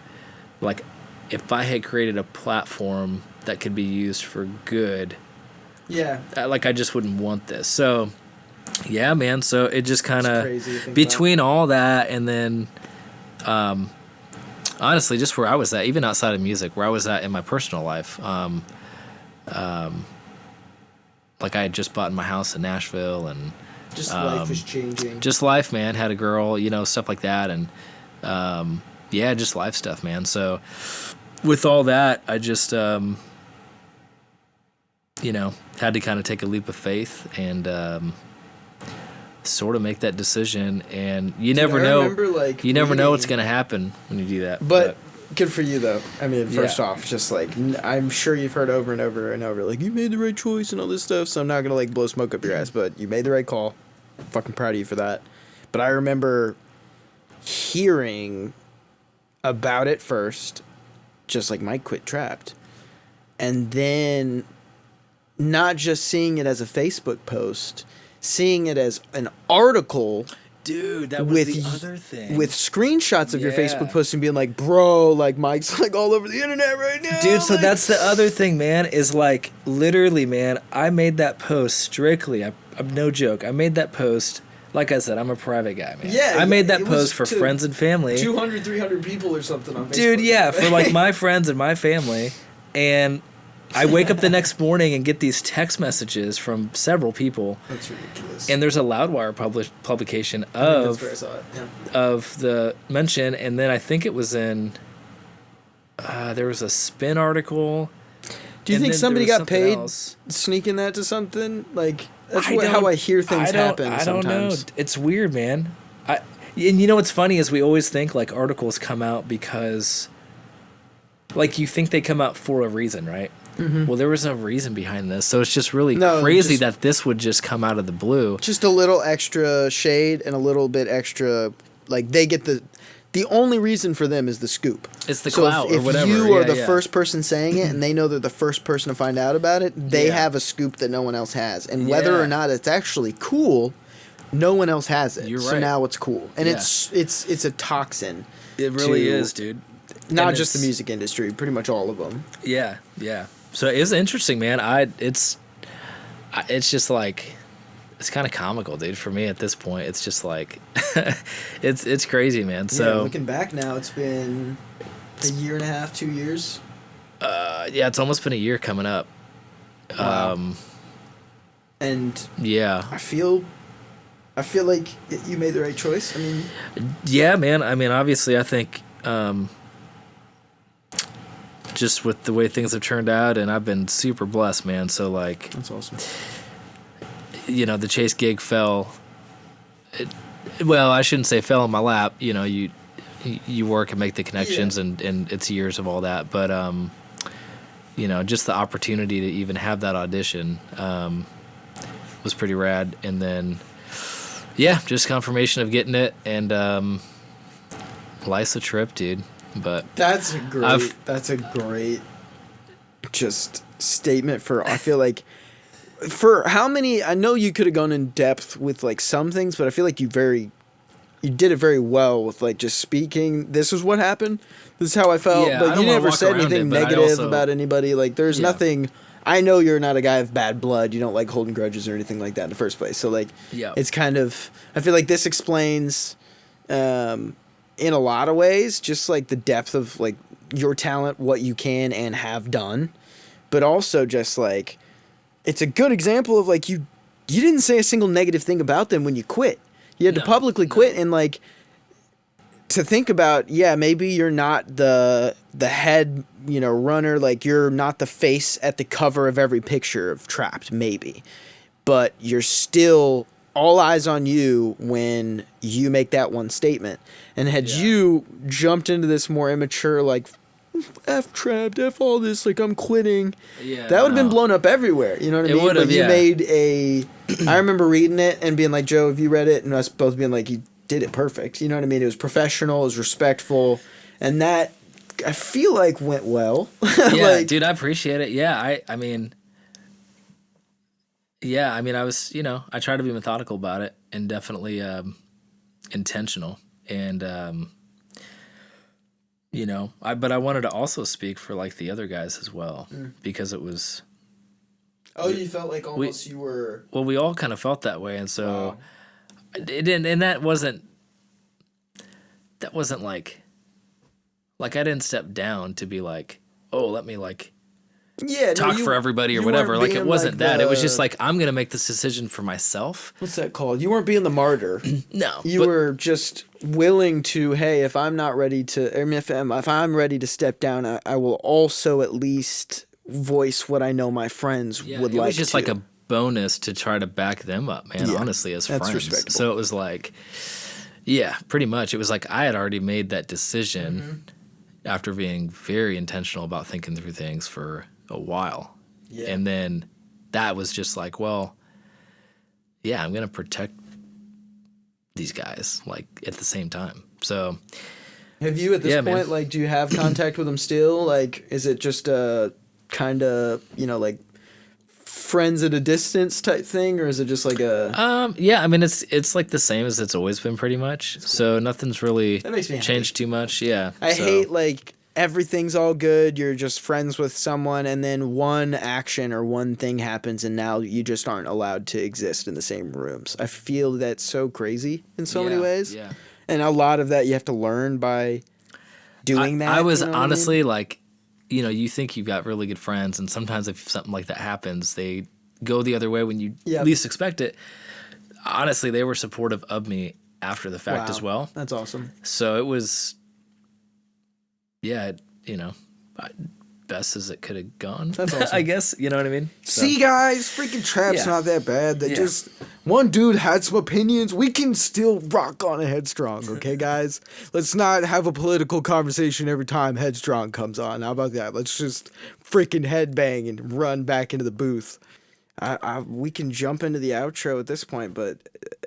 if I had created a platform that could be used for good, Yeah. like I just wouldn't want this. So, yeah, man. So it just kind crazy to of think between all that and then, honestly, just where I was at, even outside of music, where I was at in my personal life. Like I had just bought my house in Nashville and Just life is changing. just life, man. Had a girl, stuff like that, and yeah, just life stuff, man. So with all that, I just had to kind of take a leap of faith and sort of make that decision. And you never I know. remember, like, You never know what's reading- gonna happen when you do that. But good for you, though. I mean, first Yeah. off, just like I'm sure you've heard over and over and over, like you made the right choice and all this stuff. So I'm not gonna like blow smoke up your ass, but you made the right call. Fucking proud of you for that. But I remember hearing about it first, just like Mike quit Trapt, and then not just seeing it as a Facebook post, seeing it as an article. dude, that was with the other thing. with screenshots of your Yeah. Facebook post and being like, bro, like Mike's like all over the internet right now. Dude, so like- that's the other thing, man, is like literally, man, I made that post strictly. I'm no joke. I made that post. Like I said, I'm a private guy, man. Yeah, I made that it was post for to friends and family. 200, 300 people or something on Facebook. Dude, yeah, for like my friends and my family. And I wake up the next morning and get these text messages from several people. That's ridiculous. And there's a Loudwire publication That's where I saw it. Yeah. of the mention, and then I think it was in there was a spin article. Do you and think then somebody there was got something paid else. sneaking that to something? Like that's I how don't- I hear things happen I don't know. sometimes. It's weird, man. And you know what's funny is we always think like articles come out because like you think they come out for a reason, right? Mm-hmm. Well, there was no reason behind this, so it's just really No, crazy just- that this would just come out of the blue. Just a little extra shade and a little bit extra, like they get the only reason for them is the scoop. It's the So clout if or whatever. you are Yeah, the yeah. first person saying it and they know they're the first person to find out about it, they Yeah. have a scoop that no one else has. And whether Yeah. or not it's actually cool, no one else has it. You're So right. now it's cool. And Yeah. it's a toxin. It really to- is, dude. Not And just the it's- music industry, pretty much all of them. Yeah, yeah. So it's interesting, man. It's just like it's kind of comical, dude. For me at this point, it's just like it's crazy, man. Yeah, So looking back now, it's been a year and a half, 2 years. yeah, it's almost been a year coming up. Wow. And Yeah, I feel like you made the right choice. I mean, yeah, man. I mean, obviously, I think just with the way things have turned out, and I've been super blessed, man. So like, that's awesome. the Chase gig fell. Well, I shouldn't say fell in my lap. You work and make the connections, Yeah. and it's years of all that. But just the opportunity to even have that audition was pretty rad. And then, yeah, just confirmation of getting it, and life's a trip, dude. But That's a great just statement for, I feel like, for how many, I know you could have gone in depth with like some things, but I feel like you did it very well with like just speaking. This is what happened. This is how I felt. Yeah, I but don't you wanna never walk said around anything it, but I negative also- about anybody. Like there's Yeah. nothing. I know you're not a guy of bad blood. You don't like holding grudges or anything like that in the first place. So like, Yeah. it's kind of, I feel like this explains, in a lot of ways, just like the depth of like your talent, what you can and have done, but also just like, it's a good example of like you didn't say a single negative thing about them when you quit. You had to No, publicly quit, and like to think about, yeah, maybe you're not the head, runner, like you're not the face at the cover of every picture of Trapt, maybe, but you're still all eyes on you when you make that one statement. And had Yeah. you jumped into this more immature, like F Trapt, F all this, like I'm quitting, yeah, that would have been blown up everywhere. You know what I It mean? would've, But you yeah. made I remember reading it and being like, Joe, have you read it? And us both being like, you did it perfect. You know what I mean? It was professional, it was respectful, and that I feel like went well. Yeah, like, dude, I appreciate it. Yeah, I mean, I was, I try to be methodical about it and definitely intentional. And you know, but I wanted to also speak for like the other guys as well, because it was. Oh, you felt like almost you were. Well, we all kind of felt that way, and so Wow. it didn't. And that wasn't like I didn't step down to be like, oh, let me like Yeah, talk for everybody or you whatever. weren't Like it being wasn't that. It was the- just like I'm gonna make this decision for myself. What's that called? You weren't being the martyr. No, You were just willing to. Hey, if I'm not ready to, I mean, if I'm ready to step down, I will also at least voice what I know my friends would like. It was just to. like a bonus to try to back them up, man. Yeah, honestly, as that's friends. respectable. So it was like, yeah, pretty much. It was like I had already made that decision after being very intentional about thinking through things for a while. Yeah. And then that was just like, well, yeah, I'm going to protect these guys like at the same time. So Have you at this Yeah, point, man. like, do you have contact with them still? Like, is it just a kind of, like friends at a distance type thing, or is it just like a? yeah, I mean, it's like the same as it's always been pretty much. So nothing's really That makes me happy. changed too much. Yeah. I so. hate like everything's all good. You're just friends with someone, and then one action or one thing happens, and now you just aren't allowed to exist in the same rooms. I feel that's so crazy in so many ways. Yeah. And a lot of that you have to learn by doing that. I was you know what I mean? honestly like, you think you've got really good friends, and sometimes if something like that happens, they go the other way when you Yep. least expect it. Honestly, they were supportive of me after the fact as well. That's awesome. So it was, yeah, best as it could have gone. That's awesome. I guess, you know what I mean? So- See, guys, freaking Trapt's Yeah. not that bad. They Yeah. just one dude had some opinions. We can still rock on a Headstrong, okay, guys? Let's not have a political conversation every time Headstrong comes on. How about that? Let's just freaking headbang and run back into the booth. We can jump into the outro at this point, but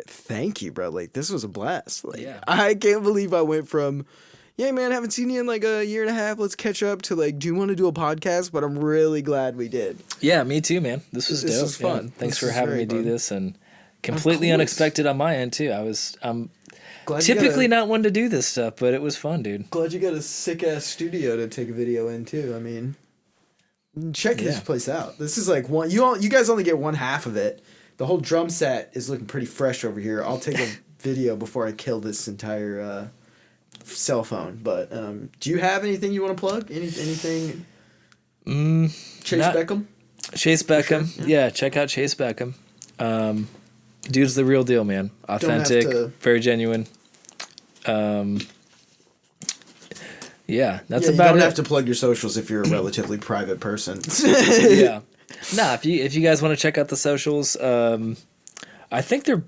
thank you, bro. Like, this was a blast. Like, Yeah. I can't believe I went from, yeah, man, haven't seen you in like a year and a half. Let's catch up to like, do you want to do a podcast? But I'm really glad we did. Yeah, me too, man. This was This dope. was fun. Yeah. Thanks This for was having very me do fun. this, and completely course. unexpected on my end too. I'm Glad you got typically a- not one to do this stuff, but it was fun, dude. Glad you got a sick ass studio to take a video in too. I mean, check this Yeah. place out. This is like one. You guys only get one half of it. The whole drum set is looking pretty fresh over here. I'll take a video before I kill this entire cell phone. But do you have anything you want to plug? Anything? Chase not- Beckham. Chase Beckham, yeah. Check out Chase Beckham. Dude's the real deal, man. Authentic, to- very genuine. Yeah, that's Yeah, you about don't it. have to plug your socials if you're a relatively private person. Yeah. Nah, if you guys want to check out the socials, I think they're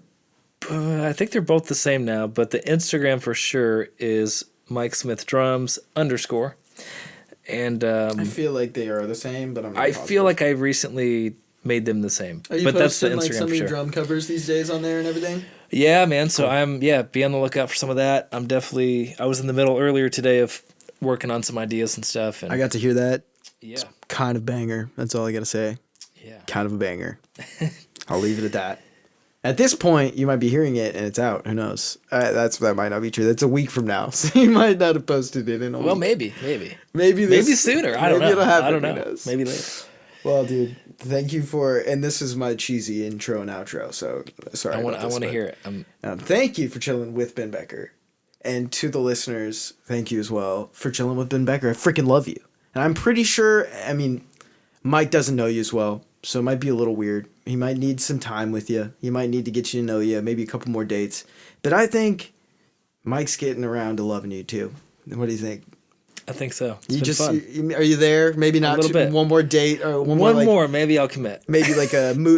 both the same now, but the Instagram for sure is Mike Smith Drums _. And I feel like they are the same, but I'm not I positive. feel like I recently made them the same. Are you But that's the posting like Instagram some of for your sure. drum covers these days on there and everything? Yeah, man. So be on the lookout for some of that. I was in the middle earlier today of working on some ideas and stuff. And I got to hear that. yeah, Kind of banger. That's all I got to say. yeah. Kind of a banger. I'll leave it at that. At this point, you might be hearing it and it's out. Who knows? That might not be true. That's a week from now, so you might not have posted it in a Well, week. maybe Maybe sooner. I don't know. It'll happen. I don't Who know. knows? Maybe later. Well, dude, thank you for. And this is my cheesy intro and outro. So sorry. I want about this, to but, hear it. Thank you for chilling with Ben Becker, and to the listeners, thank you as well for chilling with Ben Becker. I freaking love you, and I'm pretty sure. I mean, Mike doesn't know you as well, so it might be a little weird. He might need some time with you. He might need to get you to know you, maybe a couple more dates. But I think Mike's getting around to loving you too. What do you think? I think so. It's You been just fun. are you there? Maybe not little bit. one more date or one One more, like, more, maybe I'll commit. maybe like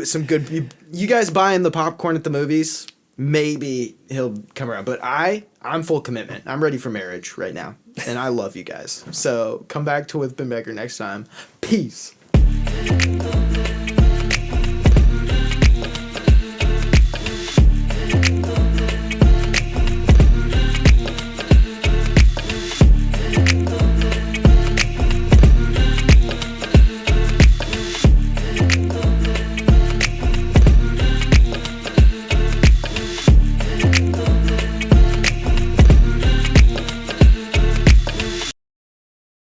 some good. You guys buying the popcorn at the movies? Maybe he'll come around. But I'm full commitment. I'm ready for marriage right now, and I love you guys. So come back to With Ben Becker next time. Peace.